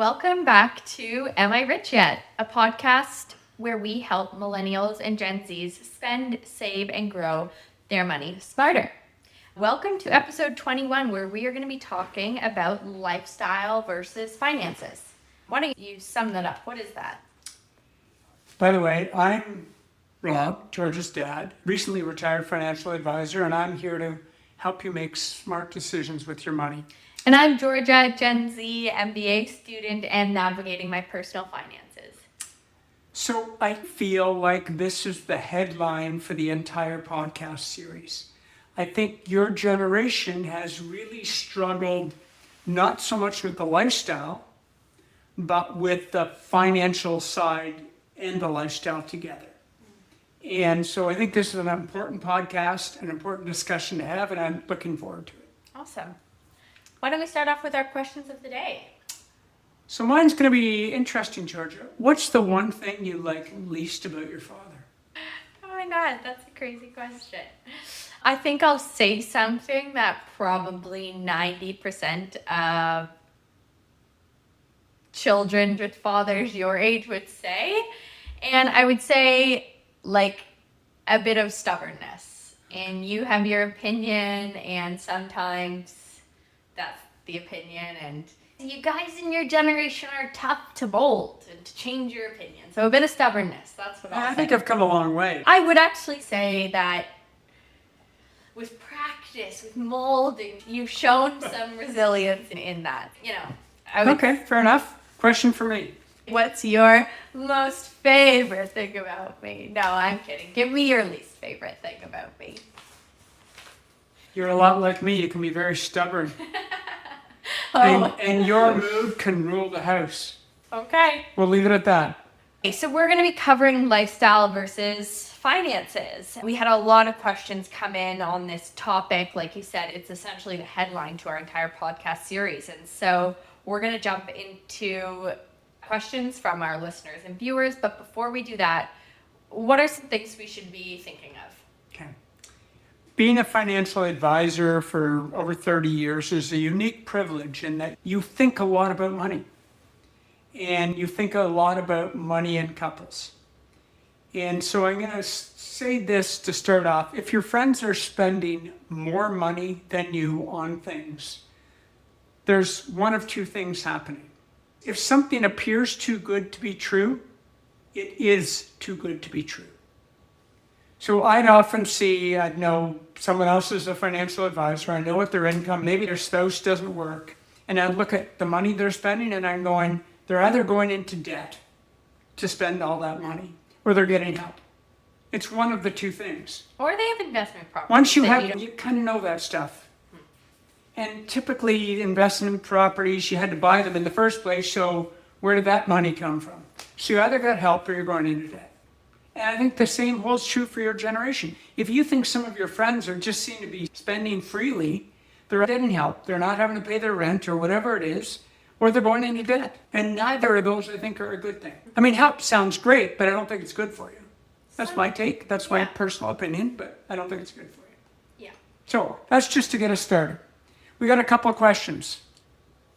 Welcome back to Am I Rich Yet? A podcast where we help millennials and Gen Zs spend, save, and grow their money smarter. Welcome to episode 21, where we are going to be talking about lifestyle versus finances. Why don't you sum that up? What is that? By the way, I'm Rob, George's dad, recently retired financial advisor, and I'm here to help you make smart decisions with your money. And I'm Georgia, Gen Z MBA student, and navigating my personal finances. So I feel like this is the headline for the entire podcast series. I think your generation has really struggled not so much with the lifestyle, but with the financial side and the lifestyle together. And so I think this is an important podcast, an important discussion to have, and I'm looking forward to it. Awesome. Why don't we start off with our questions of the day? So mine's going to be interesting, Georgia. What's the one thing you like least about your father? Oh my God, that's a crazy question. I think I'll say something that probably 90% of children with fathers your age would say. And I would say, like, a bit of stubbornness. And you have your opinion, and sometimes that's the opinion. And you guys in your generation are tough to mold and to change your opinion. So a bit of stubbornness, that's what I'll say. I think I've come a long way. I would actually say that with practice, with molding, you've shown some resilience in that. Okay, fair enough. Question for me. What's your most favorite thing about me? No, I'm kidding. Give me your least favorite thing about me. You're a lot like me. You can be very stubborn. Oh. And your mood can rule the house. Okay. We'll leave it at that. Okay, so we're going to be covering lifestyle versus finances. We had a lot of questions come in on this topic. Like you said, it's essentially the headline to our entire podcast series. And so we're going to jump into questions from our listeners and viewers. But before we do that, what are some things we should be thinking of? Okay. Being a financial advisor for over 30 years is a unique privilege in that you think a lot about money. And you think a lot about money in couples. And so I'm going to say this to start off. If your friends are spending more money than you on things, there's one of two things happening. If something appears too good to be true, it is too good to be true. So I'd often see, I'd know someone else is a financial advisor. I know what their income, maybe their spouse doesn't work. And I'd look at the money they're spending and I'm going, they're either going into debt to spend all that money or they're getting help. It's one of the two things. Or they have investment properties. Once you have, you kind of know that stuff. And typically investment properties, you had to buy them in the first place. So where did that money come from? So you either got help or you're going into debt. And I think the same holds true for your generation. If you think some of your friends are just seem to be spending freely, they're getting help. They're not having to pay their rent or whatever it is, or they're going into debt. And neither of those, I think, are a good thing. I mean, help sounds great, but I don't think it's good for you. That's my take. That's my personal opinion, but I don't think it's good for you. Yeah. So that's just to get us started. We got a couple of questions.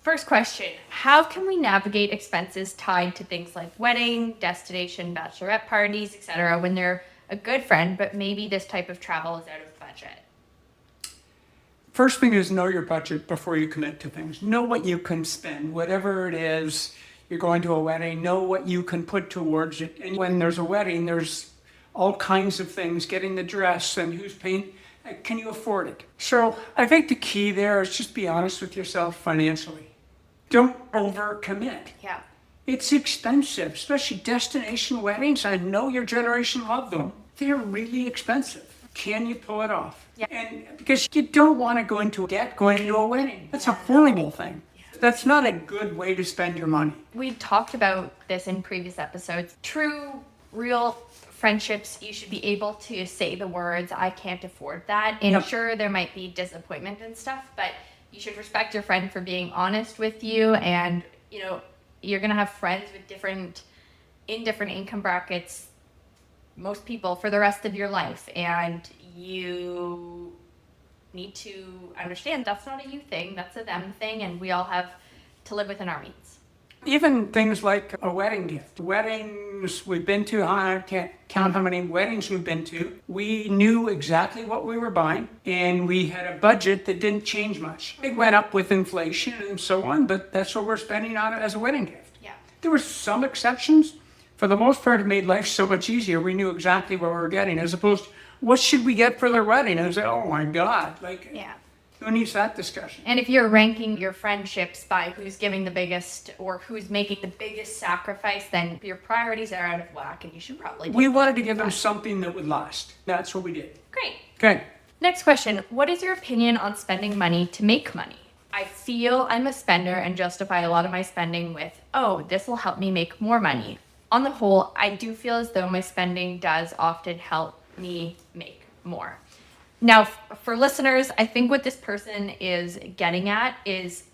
First question, how can we navigate expenses tied to things like wedding, destination, bachelorette parties, etc., when they're a good friend, but maybe this type of travel is out of budget? First thing is know your budget before you commit to things. Know what you can spend, whatever it is. You're going to a wedding, know what you can put towards it. And when there's a wedding, there's all kinds of things, getting the dress and who's paying. Can you afford it? So I think the key there is just be honest with yourself financially. Don't overcommit. Yeah. It's expensive, especially destination weddings. I know your generation love them. They're really expensive. Can you pull it off? Yeah. And because you don't want to go into debt going into a wedding. That's a horrible thing. That's not a good way to spend your money. We talked about this in previous episodes. True, real friendships, you should be able to say the words, I can't afford that. And sure, there might be disappointment and stuff, but you should respect your friend for being honest with you. And, you're going to have friends with different income brackets, most people, for the rest of your life. And you need to understand that's not a you thing, that's a them thing, and we all have to live within our means. Even things like a wedding gift. Weddings we've been to, I can't count how many weddings we've been to. We knew exactly what we were buying, and we had a budget that didn't change much. It went up with inflation and so on, but that's what we're spending on it as a wedding gift. Yeah. There were some exceptions. For the most part, it made life so much easier. We knew exactly what we were getting, as opposed to, what should we get for their wedding? And I was like, oh my God, like, Yeah. who needs that discussion? And if you're ranking your friendships by who's giving the biggest or who's making the biggest sacrifice, then your priorities are out of whack, and you should probably do We wanted to give them something that would last. That's what we did. Great. Okay. Next question. What is your opinion on spending money to make money? I feel I'm a spender and justify a lot of my spending with, oh, this will help me make more money. On the whole, I do feel as though my spending does often help me make more. Now, for listeners, I think what this person is getting at is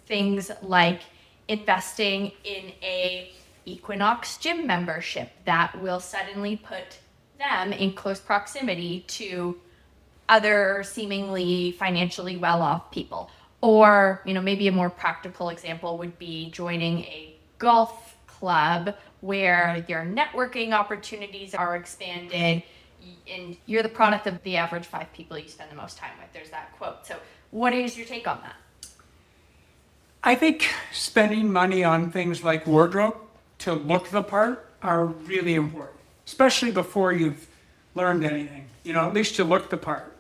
things like investing in a Equinox gym membership that will suddenly put them in close proximity to other seemingly financially well-off people. Or, maybe a more practical example would be joining a golf club where your networking opportunities are expanded, and you're the product of the average 5 people you spend the most time with. There's that quote. So what is your take on that? I think spending money on things like wardrobe to look the part are really important, especially before you've learned anything, at least to look the part.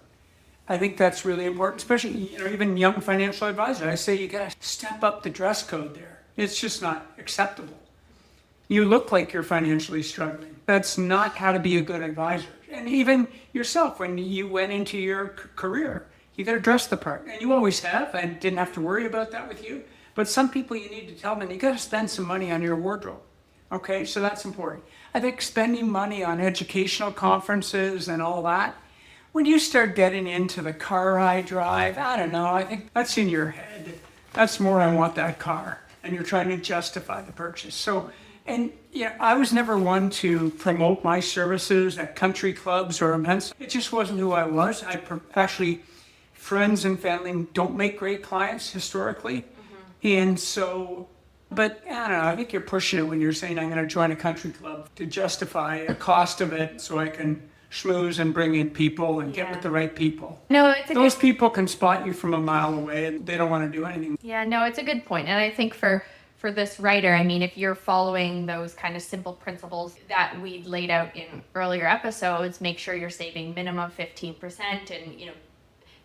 I think that's really important, especially, even young financial advisors. I say you got to step up the dress code there. It's just not acceptable. You look like you're financially struggling. That's not how to be a good advisor. And even yourself, when you went into your career, you got to dress the part. And you always have. I didn't have to worry about that with you. But some people you need to tell them, you got to spend some money on your wardrobe. Okay, so that's important. I think spending money on educational conferences and all that, when you start getting into the car I drive, I don't know, I think that's in your head. That's more, I want that car. And you're trying to justify the purchase. So, and I was never one to promote my services at country clubs or events. It just wasn't who I was. Actually, friends and family don't make great clients historically. Mm-hmm. And so, but I don't know, I think you're pushing it when you're saying I'm going to join a country club to justify the cost of it so I can schmooze and bring in people and get with the right people. No, it's Those people can spot you from a mile away and they don't want to do anything. Yeah, no, it's a good point. And I think for this writer, if you're following those kind of simple principles that we laid out in earlier episodes, make sure you're saving minimum 15% and,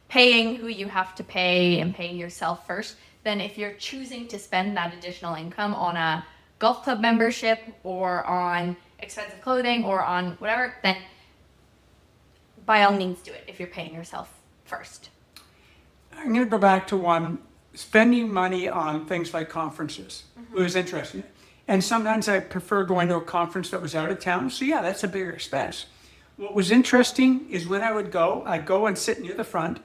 paying who you have to pay and paying yourself first, then if you're choosing to spend that additional income on a golf club membership or on expensive clothing or on whatever, then by all means do it if you're paying yourself first. I'm going to go back to one. Spending money on things like conferences. Mm-hmm. It was interesting. And sometimes I prefer going to a conference that was out of town. So yeah, that's a bigger expense. What was interesting is when I'd go and sit near the front.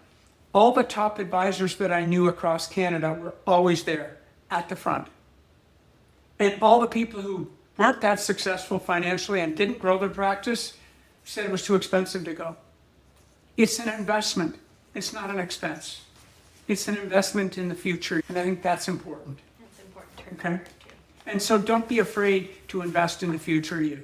All the top advisors that I knew across Canada were always there at the front. And all the people who weren't that successful financially and didn't grow their practice said it was too expensive to go. It's an investment. It's not an expense. It's an investment in the future, and I think that's important. That's important to remember, too. And so don't be afraid to invest in the future you.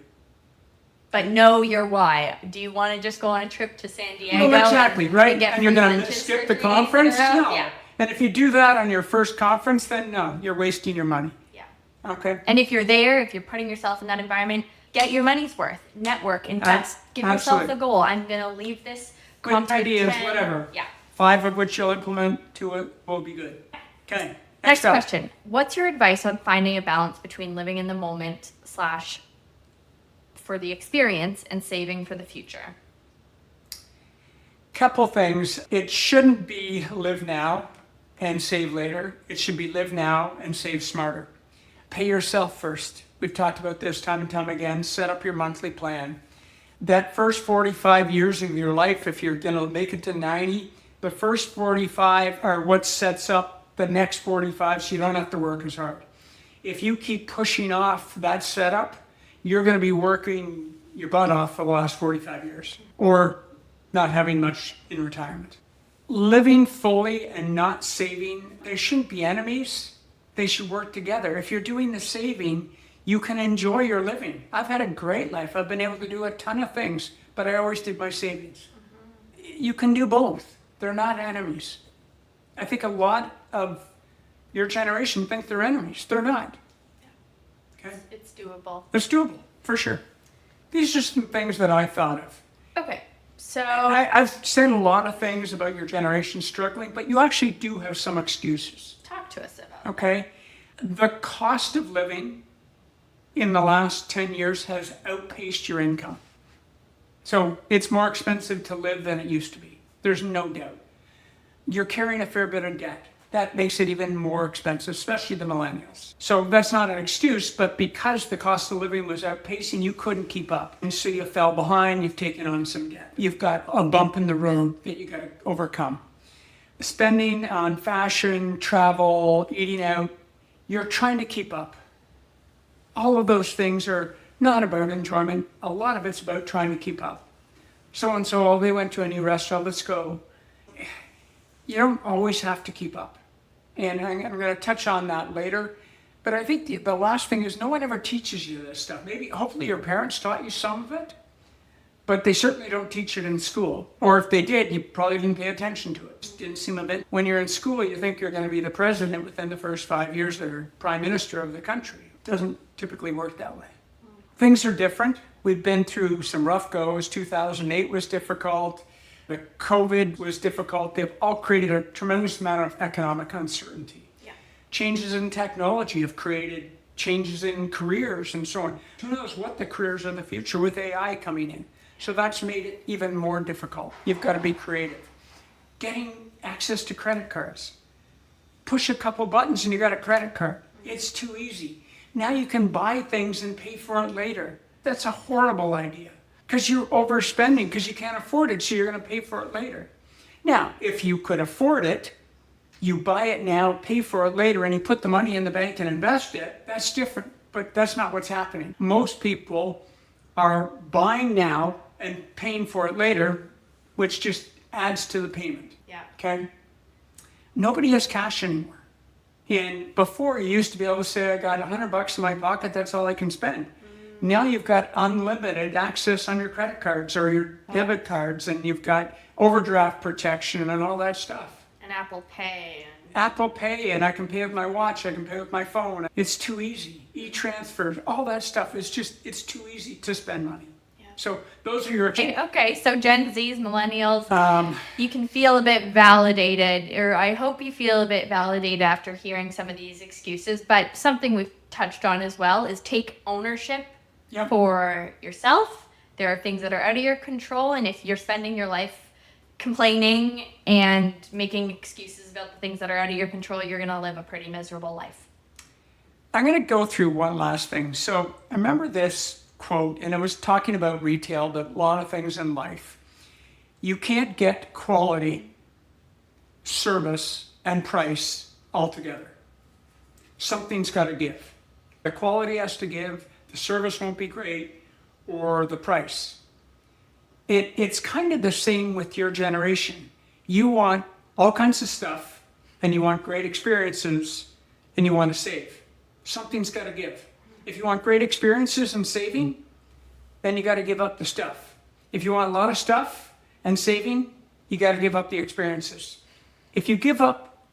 But know your why. Do you want to just go on a trip to San Diego? Well, exactly, right? And you're going to lunches skip for the 3 days conference? in a row? No. Yeah. And if you do that on your first conference, then no, you're wasting your money. Yeah. Okay? And if you're there, if you're putting yourself in that environment, get your money's worth. Network, invest. Give yourself Absolutely. a goal. I'm going to leave this Good conference. ideas, whatever. Yeah. 5 of which you'll implement, 2 will be good. Okay. Next up. question. What's your advice on finding a balance between living in the moment / for the experience and saving for the future? Couple things. It shouldn't be live now and save later. It should be live now and save smarter. Pay yourself first. We've talked about this time and time again. Set up your monthly plan. That first 45 years of your life, if you're going to make it to 90, the first 45 are what sets up the next 45 so you don't have to work as hard. If you keep pushing off that setup, you're going to be working your butt off for the last 45 years or not having much in retirement. Living fully and not saving, they shouldn't be enemies. They should work together. If you're doing the saving, you can enjoy your living. I've had a great life. I've been able to do a ton of things, but I always did my savings. You can do both. They're not enemies. I think a lot of your generation think they're enemies. They're not. Okay? It's doable. It's doable, for sure. These are some things that I thought of. Okay. So I've said a lot of things about your generation struggling, but you actually do have some excuses. talk to us about Okay? The cost of living in the last 10 years has outpaced your income. So it's more expensive to live than it used to be. There's no doubt. You're carrying a fair bit of debt. That makes it even more expensive, especially the millennials. So that's not an excuse, but because the cost of living was outpacing, you couldn't keep up. And so you fell behind, you've taken on some debt. You've got a bump in the road that you got to overcome. Spending on fashion, travel, eating out, you're trying to keep up. All of those things are not about enjoyment. A lot of it's about trying to keep up. So-and-so, they went to a new restaurant, let's go. You don't always have to keep up. And I'm going to touch on that later. But I think the last thing is no one ever teaches you this stuff. Maybe, hopefully your parents taught you some of it, but they certainly don't teach it in school. Or if they did, you probably didn't pay attention to it. It didn't seem a bit. When you're in school, you think you're going to be the president within the first 5 years or prime minister of the country. It doesn't typically work that way. Things are different. We've been through some rough goes. 2008 was difficult. The COVID was difficult. They've all created a tremendous amount of economic uncertainty. Yeah. Changes in technology have created changes in careers and so on. Who knows what the careers of the future with AI coming in. So that's made it even more difficult. You've got to be creative. Getting access to credit cards. Push a couple buttons and you got a credit card. It's too easy. Now you can buy things and pay for it later. That's a horrible idea. Because you're overspending because you can't afford it, so you're going to pay for it later. Now, if you could afford it, you buy it now, pay for it later, and you put the money in the bank and invest it, that's different. But that's not what's happening. Most people are buying now and paying for it later, which just adds to the payment. Yeah. Okay? Nobody has cash anymore. And before, you used to be able to say, I got $100 in my pocket, that's all I can spend. Now you've got unlimited access on your credit cards or your debit cards, and you've got overdraft protection and all that stuff. And Apple Pay. Apple Pay, and I can pay with my watch, I can pay with my phone. It's too easy. E-transfers, all that stuff is just, it's too easy to spend money. Yeah. So those are your... Okay, so Gen Zs, millennials, you can feel a bit validated, or I hope you feel a bit validated after hearing some of these excuses, but something we've touched on as well is take ownership. Yep. For yourself. There are things that are out of your control, and if you're spending your life complaining and making excuses about the things that are out of your control, you're going to live a pretty miserable life. I'm going to go through one last thing. So I remember this quote, and it was talking about retail, but a lot of things in life. You can't get quality, service, and price all together. Something's got to give. The quality has to give. The service won't be great, or the price. It's kind of the same with your generation. You want all kinds of stuff, and you want great experiences, and you want to save. Something's got to give. If you want great experiences and saving, then you got to give up the stuff. If you want a lot of stuff and saving, you got to give up the experiences. If you give up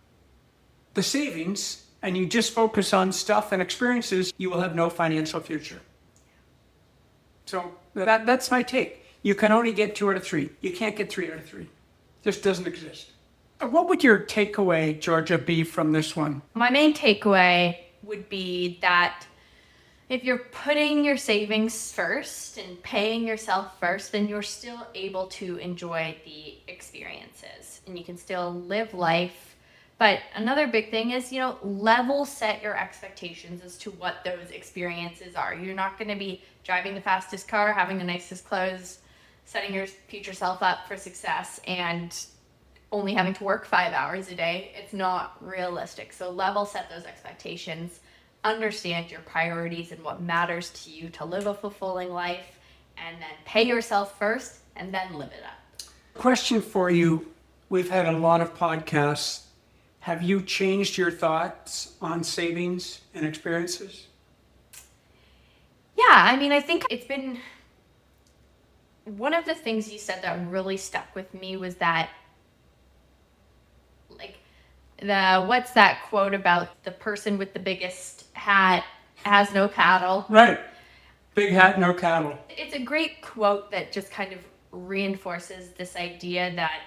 the savings, and you just focus on stuff and experiences, you will have no financial future. So that's my take. You can only get 2 out of 3. You can't get 3 out of 3. Just doesn't exist. What would your takeaway, Georgia, be from this one? My main takeaway would be that if you're putting your savings first and paying yourself first, then you're still able to enjoy the experiences and you can still live life. But another big thing is, level set your expectations as to what those experiences are. You're not going to be driving the fastest car, having the nicest clothes, setting your future self up for success, and only having to work 5 hours a day. It's not realistic. So level set those expectations, understand your priorities and what matters to you to live a fulfilling life, and then pay yourself first and then live it up. Question for you. We've had a lot of podcasts. Have you changed your thoughts on savings and experiences? Yeah, I mean, I think it's been one of the things you said that really stuck with me was that, like, what's that quote about the person with the biggest hat has no cattle? Right. Big hat, no cattle. It's a great quote that just kind of reinforces this idea that,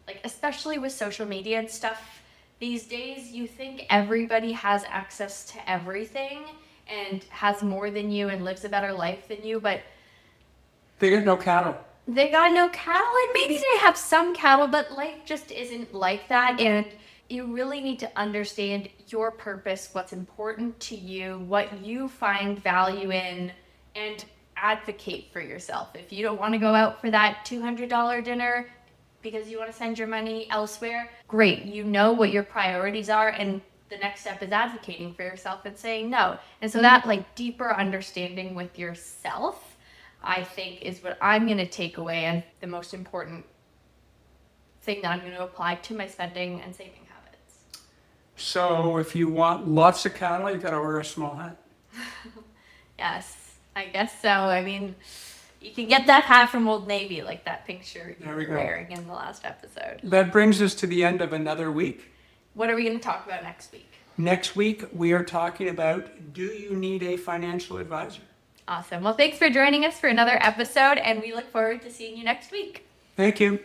like, especially with social media and stuff these days, you think everybody has access to everything and has more than you and lives a better life than you, but They got no cattle. they got no cattle, and maybe they have some cattle, but life just isn't like that. And you really need to understand your purpose, what's important to you, what you find value in, and advocate for yourself. If you don't want to go out for that $200 dinner because you want to send your money elsewhere, great. You know what your priorities are, and the next step is advocating for yourself and saying no. And so that, like, deeper understanding with yourself, I think, is what I'm going to take away and the most important thing that I'm going to apply to my spending and saving habits. So if you want lots of cattle, you got to wear a small hat. Yes, I guess so. I mean, you can get that hat from Old Navy, like that pink shirt you There we were go. wearing in the last episode. That brings us to the end of another week. What are we going to talk about next week? Next week, we are talking about, do you need a financial advisor? Awesome. Well, thanks for joining us for another episode, and we look forward to seeing you next week. Thank you.